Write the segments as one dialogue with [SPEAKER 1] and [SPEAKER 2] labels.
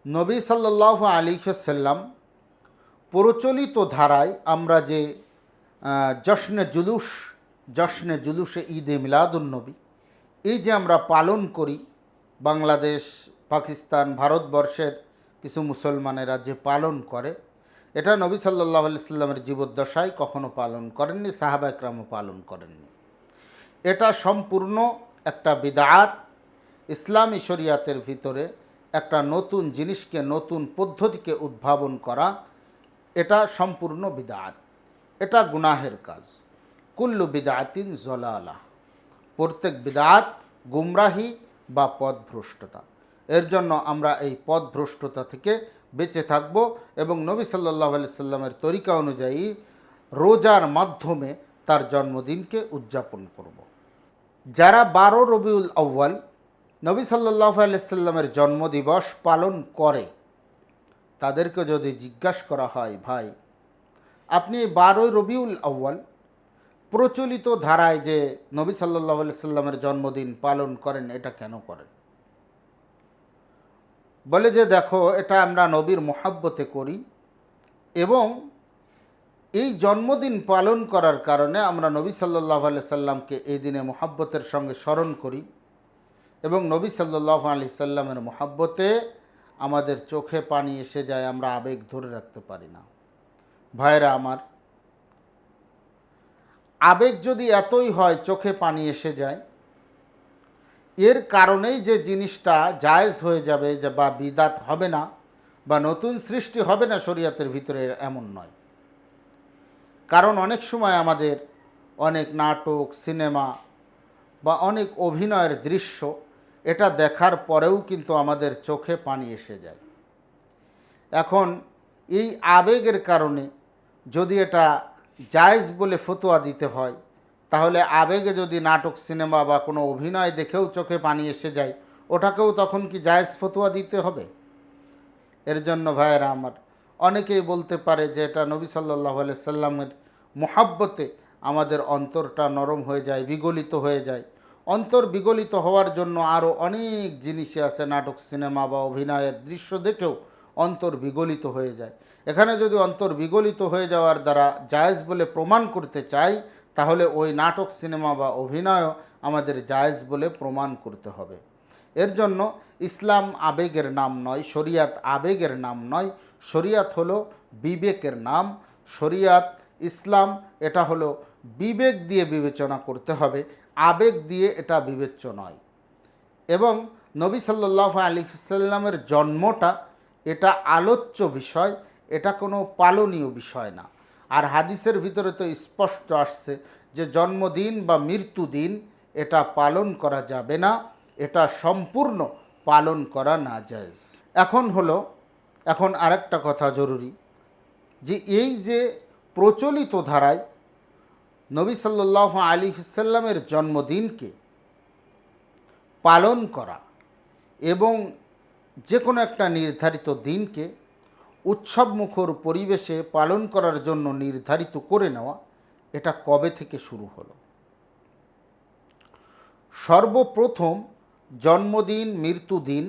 [SPEAKER 1] নবী সাল্লাল্লাহু আলাইহি ওয়াসাল্লাম প্রচলিত ধারায় আমরা যে জশ্নে জুলুসে ঈদে মিলাদুন্নবী এই যে আমরা পালন করি, বাংলাদেশ, পাকিস্তান, ভারতবর্ষের কিছু মুসলমানেরা যে পালন করে, এটা নবী সাল্লাল্লাহু আলাইহি সাল্লামের জীবদ্দশায় কখনো পালন করেননি, সাহাবা একরামও পালন করেননি। এটা সম্পূর্ণ একটা বিদআত। ইসলামী শরিয়াতের ভিতরে একটা নতুন জিনিসকে, নতুন পদ্ধতিকে উদ্ভাবন করা, এটা সম্পূর্ণ বিদআত। এটা গুনাহের কাজ। কুল্লু বিদআতিন জলালা, প্রত্যেক বিদআত গুমরাহি বা পথভ্রষ্টতা। এর জন্য আমরা এই পথভ্রষ্টতা থেকে বেঁচে থাকব এবং নবী সাল্লাল্লাহু আলাইহি সাল্লামের তরিকা অনুযায়ী রোজার মাধ্যমে তার জন্মদিনকে উদযাপন করব। যারা 12 রবিউল আউয়াল নবী সাল্লাল্লাহু আলাইহি সাল্লামের জন্মদিবস পালন করে, তাদেরকে যদি জিজ্ঞাসা করা হয়, ভাই আপনি 12 রবিউল আউয়াল প্রচলিত ধারায় যে নবী সাল্লাল্লাহু আলাইহি সাল্লামের জন্মদিন পালন করেন, এটা কেন করেন? বলে যে দেখো, এটা আমরা নবীর মোহাব্বতে করি এবং এই জন্মদিন পালন করার কারণে আমরা নবী সাল্লাল্লাহু আলাইহি সাল্লামকে এই দিনে মোহাব্বতের সঙ্গে স্মরণ করি এবং নবী সাল্লাল্লাহু আলাইহি সাল্লামের মোহাব্বতে আমাদের চোখে পানি এসে যায়, আমরা আবেগ ধরে রাখতে পারি না। ভাইরা আমার, আবেগ যদি এতই হয় চোখে পানি এসে যায়, এর কারণেই যে জিনিসটা জায়েজ হয়ে যাবে বা বিদাত হবে না বা নতুন সৃষ্টি হবে না শরীয়তের ভিতরে, এমন নয়। কারণ অনেক সময় আমাদের অনেক নাটক, সিনেমা বা অনেক অভিনয়ের দৃশ্য, এটা দেখার পরেও কিন্তু আমাদের চোখে পানি এসে যায়। এখন এই আবেগের কারণে যদি এটা জায়েজ বলে ফতোয়া দিতে হয়, তাহলে আবেগে যদি নাটক, সিনেমা বা কোনো অভিনয় দেখেও চোখে পানি এসে যায়, ওটাকেও তখন কি জায়েজ ফতোয়া দিতে হবে? এর জন্য ভাইয়েরা আমার, অনেকেই বলতে পারে যে এটা নবী সাল্লাল্লাহু আলাইহি সাল্লামের মুহাব্বতে আমাদের অন্তরটা নরম হয়ে যায়, বিগলিত হয়ে যায়। অন্তর বিগলিত হওয়ার জন্য আরও অনেক জিনিসই আছে, নাটক, সিনেমা বা অভিনয়ের দৃশ্য দেখেও অন্তর বিগলিত হয়ে যায়। এখানে যদি অন্তর বিগলিত হয়ে যাওয়ার দ্বারা জায়েজ বলে প্রমাণ করতে চাই, তাহলে ওই নাটক, সিনেমা বা অভিনয়ও আমাদের জায়েজ বলে প্রমাণ করতে হবে। এর জন্য ইসলাম আবেগের নাম নয়, শরিয়াত আবেগের নাম নয়, শরিয়াত হলো বিবেকের নাম। শরিয়াত, ইসলাম, এটা হলো বিবেক দিয়ে বিবেচনা করতে হবে, আবেগ দিয়ে এটা বিবেচ্য নয়। এবং নবী সাল্লাল্লাহু আলাইহি সাল্লামের জন্মটা এটা আলোচ্য বিষয়, এটা কোনো পালনীয় বিষয় না। আর হাদিসের ভিতরে তো স্পষ্ট আসছে যে জন্মদিন বা মৃত্যুদিন এটা পালন করা যাবে না, এটা সম্পূর্ণ পালন করা নাজায়েজ। এখন আরেকটা কথা জরুরি, যে এই যে প্রচলিত ধারায় নবী সাল্লাল্লাহু আলাইহি সাল্লামের জন্মদিনকে পালন করা এবং যে কোনো একটা নির্ধারিত দিনকে উৎসবমুখর পরিবেশে পালন করার জন্য নির্ধারিত করে নেওয়া, এটা কবে থেকে শুরু হলো? সর্বপ্রথম জন্মদিন, মৃত্যুদিন,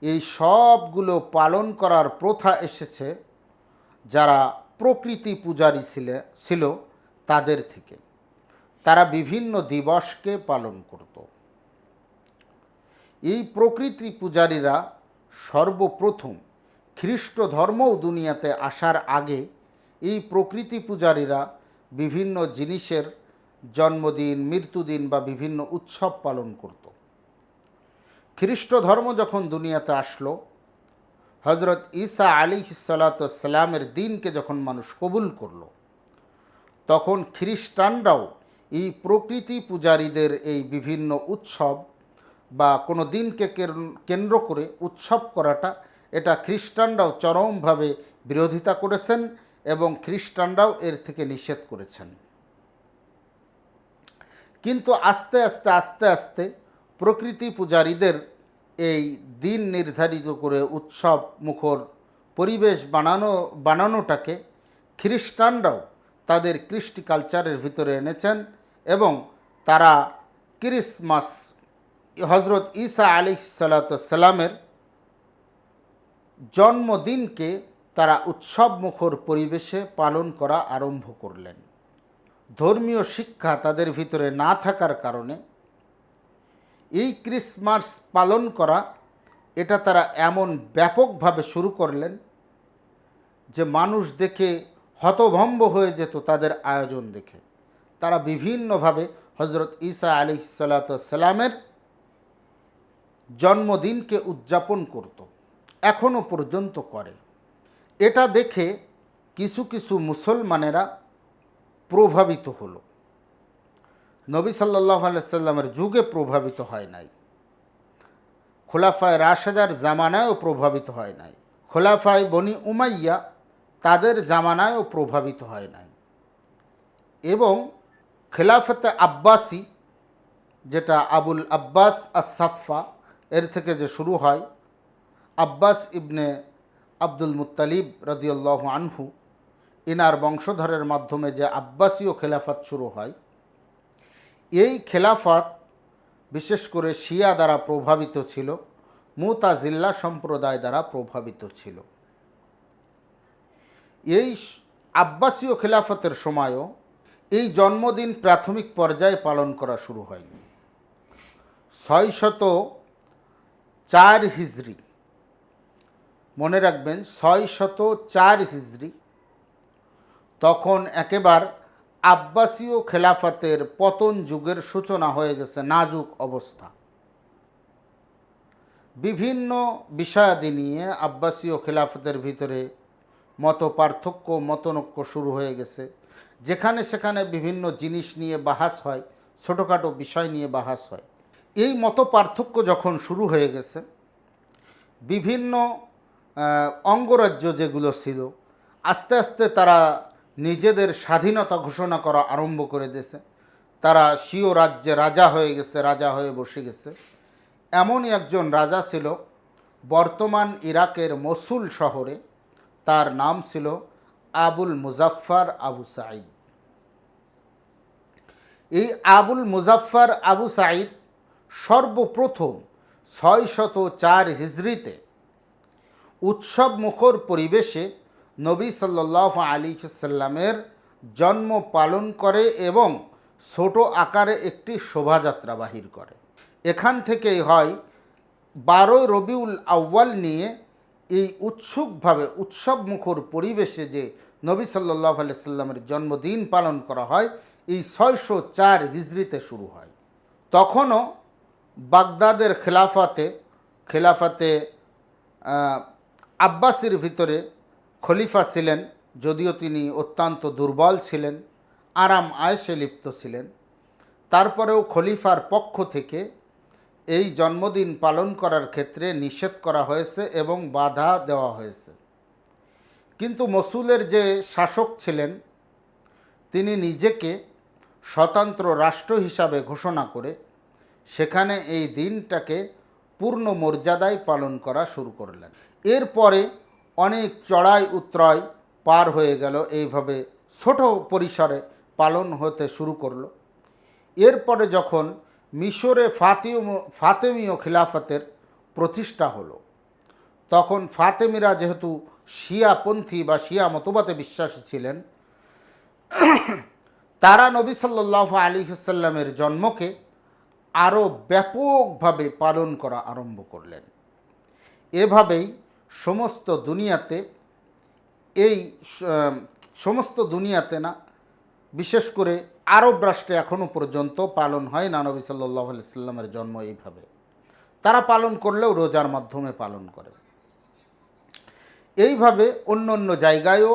[SPEAKER 1] এই সবগুলো পালন করার প্রথা এসেছে যারা প্রকৃতি পূজারী ছিল তাদের থেকে। তারা বিভিন্ন দিবসকে পালন করত। এই প্রকৃতি পূজারীরা সর্বপ্রথম খ্রিস্ট ধর্মও দুনিয়াতে আসার আগে এই প্রকৃতি পূজারীরা বিভিন্ন জিনিসের জন্মদিন, মৃত্যুদিন বা বিভিন্ন উৎসব পালন করত। খ্রিস্ট ধর্ম যখন দুনিয়াতে আসলো, হজরত ঈসা আলাইহিস সালাতু ওয়াস সালামের দিনকে যখন মানুষ কবুল করলো, তখন খ্রিস্টানরাও এই প্রকৃতি পূজারীদের এই বিভিন্ন উৎসব বা কোনো দিনকে কেন্দ্র করে উৎসব করাটা, এটা খ্রিস্টানরাও চরমভাবে বিরোধিতা করেছেন এবং খ্রিস্টানরাও এর থেকে নিষেধ করেছেন। কিন্তু আস্তে আস্তে আস্তে আস্তে প্রকৃতি পূজারীদের এই দিন নির্ধারিত করে উৎসব মুখর পরিবেশ বানানোটাকে খ্রিস্টানরাও তাদের কৃষ্টি কালচারের ভিতরে এনেছেন এবং তারা ক্রিসমাস, হজরত ঈসা আলাইহিস সালাতু ওয়াস সালামের জন্মদিনকে তারা উৎসবমুখর পরিবেশে পালন করা আরম্ভ করলেন। ধর্মীয় শিক্ষা তাদের ভিতরে না থাকার কারণে এই ক্রিসমাস পালন করা এটা তারা এমন ব্যাপকভাবে শুরু করলেন যে মানুষ দেখে হতভম্ব হয়ে যেত তাদের আয়োজন দেখে। তারা বিভিন্নভাবে হজরত ঈসা আলাইহিসসালামের জন্মদিনকে উদযাপন করত, এখনও পর্যন্ত করে। এটা দেখে কিছু কিছু মুসলমানেরা প্রভাবিত হলো। নবী সাল্লাল্লাহু আলাইহি সাল্লামের যুগে প্রভাবিত হয় নাই, খোলাফায়ে রাশেদার জামানায়ও প্রভাবিত হয় নাই, খোলাফায়ে বনি উমাইয়া তাদের জামানায়ও প্রভাবিত হয় নাই, এবং খেলাফতে আব্বাসি যেটা আবুল আব্বাস আস-সাফা এর থেকে যে শুরু হয়, আব্বাস ইবনে আব্দুল মুত্তালিব রাদিয়াল্লাহু আনহু ইনার বংশধরের মাধ্যমে যে আব্বাসীয় খেলাফত শুরু হয়, এই খেলাফত বিশেষ করে শিয়া দ্বারা প্রভাবিত ছিল, মুতাজিল্লা সম্প্রদায় দ্বারা প্রভাবিত ছিল। এই আব্বাসীয় খেলাফতের সময়ও এই জন্মদিন প্রাথমিক পর্যায়ে পালন করা শুরু হয়নি। 604 হিজরি, মনে রাখবেন 604 হিজরি, তখন একেবার আব্বাসীয় খেলাফতের পতন যুগের সূচনা হয়ে গেছে, নাজুক অবস্থা। বিভিন্ন বিষয়াদি নিয়ে আব্বাসীয় খেলাফতের ভিতরে মত পার্থক্য, মতনৈক্য শুরু হয়ে গেছে। যেখানে সেখানে বিভিন্ন জিনিস নিয়ে বাহাস হয়, ছোটোখাটো বিষয় নিয়ে বাহাস হয়। এই মত পার্থক্য যখন শুরু হয়ে গেছে, বিভিন্ন অঙ্গরাজ্য যেগুলো ছিল আস্তে আস্তে তারা নিজেদের স্বাধীনতা ঘোষণা করা আরম্ভ করে দিয়েছে। তারা স্বীয় রাজ্যে রাজা হয়ে গেছে, রাজা হয়ে বসে গেছে। এমনই একজন রাজা ছিল বর্তমান ইরাকের মসুল শহরে, তার নাম ছিল আবুল মুজাফফর আবু সাঈদ। এই আবুল মুজাফফর আবু সাঈদ সর্বপ্রথম 604 হিজরিতে উৎসব মুখর পরিবেশে নবী সাল্লাল্লাহু আলাইহি সাল্লামের জন্ম পালন করে এবং ছোট আকারে একটি শোভাযাত্রা বাহির করে। এখান থেকেই হয় 12 রবিউল আউয়াল নিয়ে এই উৎসুকভাবে উৎসব মুখর পরিবেশে যে নবী সাল্লাল্লাহু আলাইহি সাল্লামের জন্মদিন পালন করা হয়, এই 604 হিজরিতে শুরু হয়। তখনও বাগদাদের খেলাফতে আব্বাসির ভিতরে খলিফা ছিলেন, যদিও তিনি অত্যন্ত দুর্বল ছিলেন, আরাম আয়েশে লিপ্ত ছিলেন। তারপরেও খলিফার পক্ষ থেকে এই জন্মদিন পালন করার ক্ষেত্রে নিষেধ করা হয়েছে এবং বাধা দেওয়া হয়েছে। কিন্তু মসুলের যে শাসক ছিলেন তিনি নিজেকে স্বতন্ত্র রাষ্ট্র হিসাবে ঘোষণা করে সেখানে এই দিনটাকে পূর্ণ মর্যাদায় পালন করা শুরু করলেন। এরপরে অনেক চড়াই উতরাই পার হয়ে গেল, এইভাবে ছোট পরিসরে পালন হতে শুরু করলো। এরপরে যখন মিশরে ফাতেমীয় খিলাফতের প্রতিষ্ঠা হলো, তখন ফাতেমিরা যেহেতু শিয়াপন্থী বা শিয়া মতবাদে বিশ্বাসী ছিলেন, তারা নবী সাল্লাল্লাহু আলাইহি সাল্লামের জন্মকে আরও ব্যাপকভাবে পালন করা আরম্ভ করলেন। এভাবেই সমস্ত দুনিয়াতে না, বিশেষ করে আরব রাষ্ট্রে এখনও পর্যন্ত পালন হয় না নবী সাল্লাল্লাহু আলাইহি সাল্লামের জন্ম এইভাবে। তারা পালন করলেও রোজার মাধ্যমে পালন করে। এইভাবে অন্য অন্য জায়গায়ও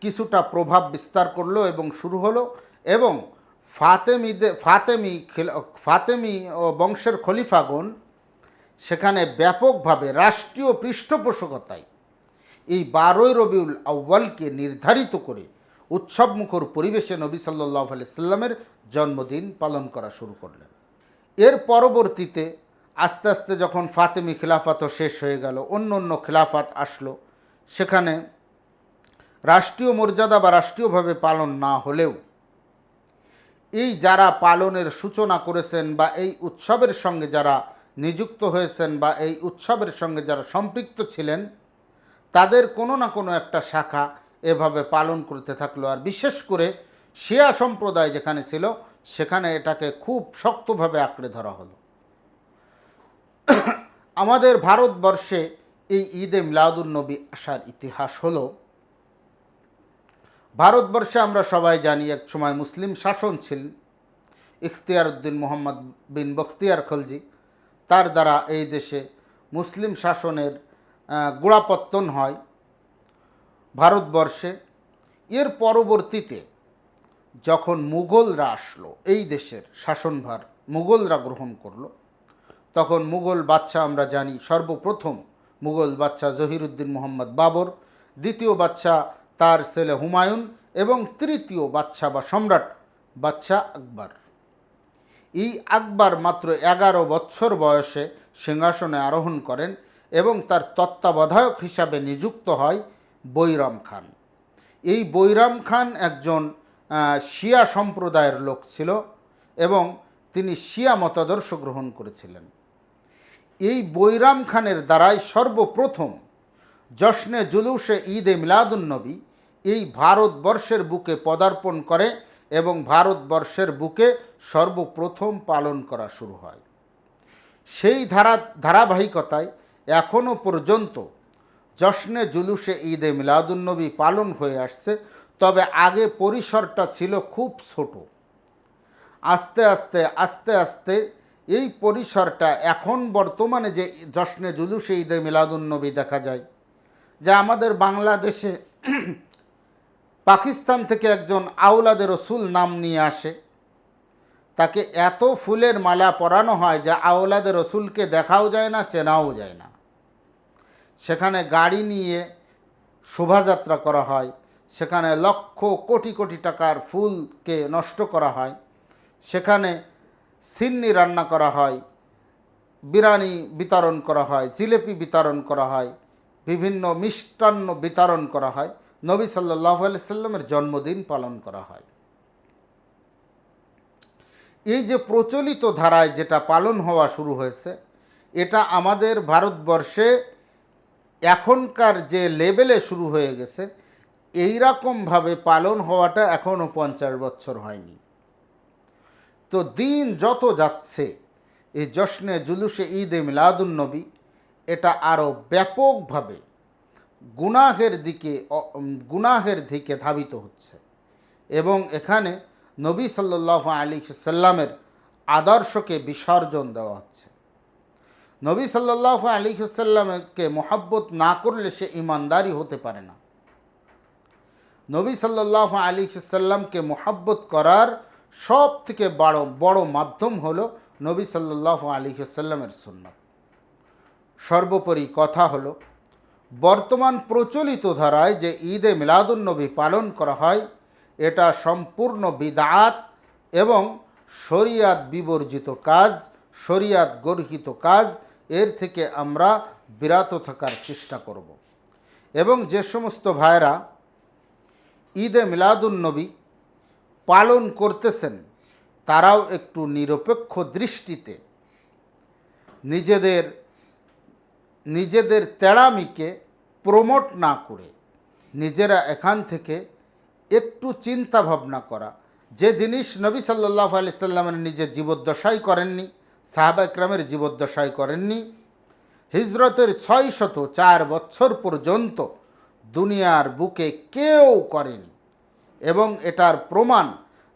[SPEAKER 1] কিছুটা প্রভাব বিস্তার করলো এবং শুরু হলো, এবং ফাতেমি বংশের খলিফাগণ সেখানে ব্যাপকভাবে রাষ্ট্রীয় পৃষ্ঠপোষকতায় এই 12 রবিউল আউয়ালকে নির্ধারিত করে উৎসবমুখর পরিবেশে নবী সাল্লাল্লাহু আলাইহি সাল্লামের জন্মদিন পালন করা শুরু করলেন। এর পরবর্তীতে আস্তে আস্তে যখন ফাতেমি খিলাফতও শেষ হয়ে গেল, অন্য অন্য খিলাফত আসলো, সেখানে রাষ্ট্রীয় মর্যাদা বা রাষ্ট্রীয়ভাবে পালন না হলেও এই যারা পালনের সূচনা করেছেন বা এই উৎসবের সঙ্গে যারা নিযুক্ত হয়েছেন বা এই উৎসবের সঙ্গে যারা সম্পৃক্ত ছিলেন, তাদের কোনো না কোনো একটা শাখা এভাবে পালন করতে থাকলো। আর বিশেষ করে শিয়া সম্প্রদায় যেখানে ছিল সেখানে এটাকে খুব শক্তভাবে আঁকড়ে ধরা হলো। আমাদের ভারতবর্ষে এই ঈদে মিলাদুন্নবী আসার ইতিহাস হলো, ভারতবর্ষে আমরা সবাই জানি এক সময় মুসলিম শাসন ছিল। ইখতিয়ার উদ্দিন মোহাম্মদ বিন বখতিয়ার খলজি, তার দ্বারা এই দেশে মুসলিম শাসনের গোড়াপত্তন হয় ভারতবর্ষে। এর পরবর্তীতে যখন মুঘলরা আসলো, এই দেশের শাসনভার মুঘলরা গ্রহণ করলো, তখন মুঘল বাদশাহ আমরা জানি, সর্বপ্রথম মুঘল বাদশাহ জহিরুদ্দিন মোহাম্মদ বাবর, দ্বিতীয় বাদশাহ তার ছেলে হুমায়ুন এবং তৃতীয় বাদশাহ বা সম্রাট বাদশাহ আকবর। এই আকবর মাত্র 11 বছর বয়সে সিংহাসনে আরোহণ করেন এবং তার তত্ত্বাবধায়ক হিসাবে নিযুক্ত হয় বৈরাম খান। এই বৈরাম খান একজন শিয়া সম্প্রদায়ের লোক ছিল এবং তিনি শিয়া মতাদর্শ গ্রহণ করেছিলেন। এই বৈরাম খানের দ্বারাই সর্বপ্রথম জশ্নে জুলুসে ঈদে মিলাদুন্নবী এই ভারতবর্ষের বুকে পদার্পণ করে এবং ভারতবর্ষের বুকে সর্বপ্রথম পালন করা শুরু হয়। সেই ধারাবাহিকতায় এখনও পর্যন্ত জশ্নে জুলুসে ঈদে মিলাদুন্নবী পালন হয়ে আসছে। তবে আগে পরিসরটা ছিল খুব ছোট। আস্তে আস্তে আস্তে আস্তে এই পরিসরটা এখন বর্তমানে যে জশ্নে জুলুসে ঈদে মিলাদুন্নবী দেখা যায়, যা আমাদের বাংলাদেশে পাকিস্তান থেকে একজন আওলাদে রসুল নাম নিয়ে আসে, তাকে এত ফুলের মালা পরানো হয় যা আওলাদে রসুলকে দেখাও যায় না, চেনাও যায় না। সেখানে গাড়ি নিয়ে শোভাযাত্রা করা হয়, সেখানে লক্ষ কোটি কোটি টাকার ফুলকে নষ্ট করা হয়, সেখানে সিন্নি রান্না করা হয়, বিরিয়ানি বিতরণ করা হয়, জিলেপি বিতরণ করা হয়, বিভিন্ন মিষ্টান্ন বিতরণ করা হয়, নবী সাল্লাল্লাহু আলাইহি সাল্লামের জন্মদিন পালন করা হয়। এই যে প্রচলিত ধারায় যেটা পালন হওয়া শুরু হয়েছে, এটা আমাদের ভারতবর্ষে এখনকার যে লেভেলে শুরু হয়ে গেছে, এই রকমভাবে পালন হওয়াটা এখনও 50 বছর হয়নি। তো দিন যত যাচ্ছে এই জশ্নে জুলুসে ঈদে মিলাদুন্নবী এটা আরও ব্যাপকভাবে গুনাহের দিকে ধাবিত হচ্ছে এবং এখানে নবী সাল্লাল্লাহু আলাইহি সাল্লামের আদর্শকে বিসর্জন দেওয়া হচ্ছে। নবী সাল্লাল্লাহু আলাইহি সাল্লামকে মোহাব্বত না করলে সে ঈমানদারি হতে পারে না। নবী সাল্লাল্লাহু আলাইহি সাল্লামকে মোহাব্বত করার সব থেকে বড় মাধ্যম হলো নবী সাল্লাল্লাহু আলাইহি সাল্লামের সুন্নাত। সর্বোপরি কথা হলো, বর্তমান প্রচলিত ধারায় যে ঈদে মিলাদুন্নবী পালন করা হয় এটা সম্পূর্ণ বিদআত এবং শরিয়াত বিবর্জিত কাজ, শরিয়াত গর্হিত কাজ। এর থেকে আমরা বিরত থাকার চেষ্টা করব এবং যে সমস্ত ভাইরা ঈদে মিলাদুন্নবী পালন করতেছেন তারাও একটু নিরপেক্ষ দৃষ্টিতে নিজেদের তেড়ামিকে প্রমোট না করে নিজেরা এখান থেকে একটু চিন্তা ভাবনা করা, যে জিনিস নবী সাল্লাল্লাহু আলাইহি সাল্লামের নিজের জীবদ্দশায় করেননি, সাহাবা ইকরামের জীবদ্দশায় করেননি, হিজরতের 604 বছর পর্যন্ত দুনিয়ার বুকে কেউ করেনি এবং এটার প্রমাণ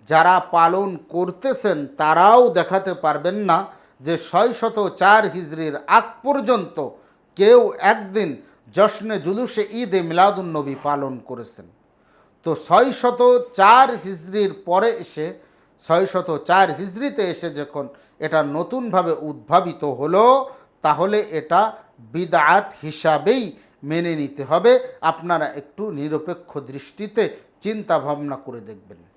[SPEAKER 1] যারা পালন করতেছেন তারাও দেখাতে পারবেন না যে 604 হিজরির আগ পর্যন্ত কেউ একদিন জশ্নে জুলুসে ঈদে মিলাদুন্নবী পালন করেছেন। তো 604 হিজরির পরে এসে 604 হিজরিতে এসে যখন এটা নতুনভাবে উদ্ভাবিত হলো, তাহলে এটা বিদআত হিসাবেই মেনে নিতে হবে। আপনারা একটু নিরপেক্ষ দৃষ্টিতে চিন্তা ভাবনা করে দেখবেন।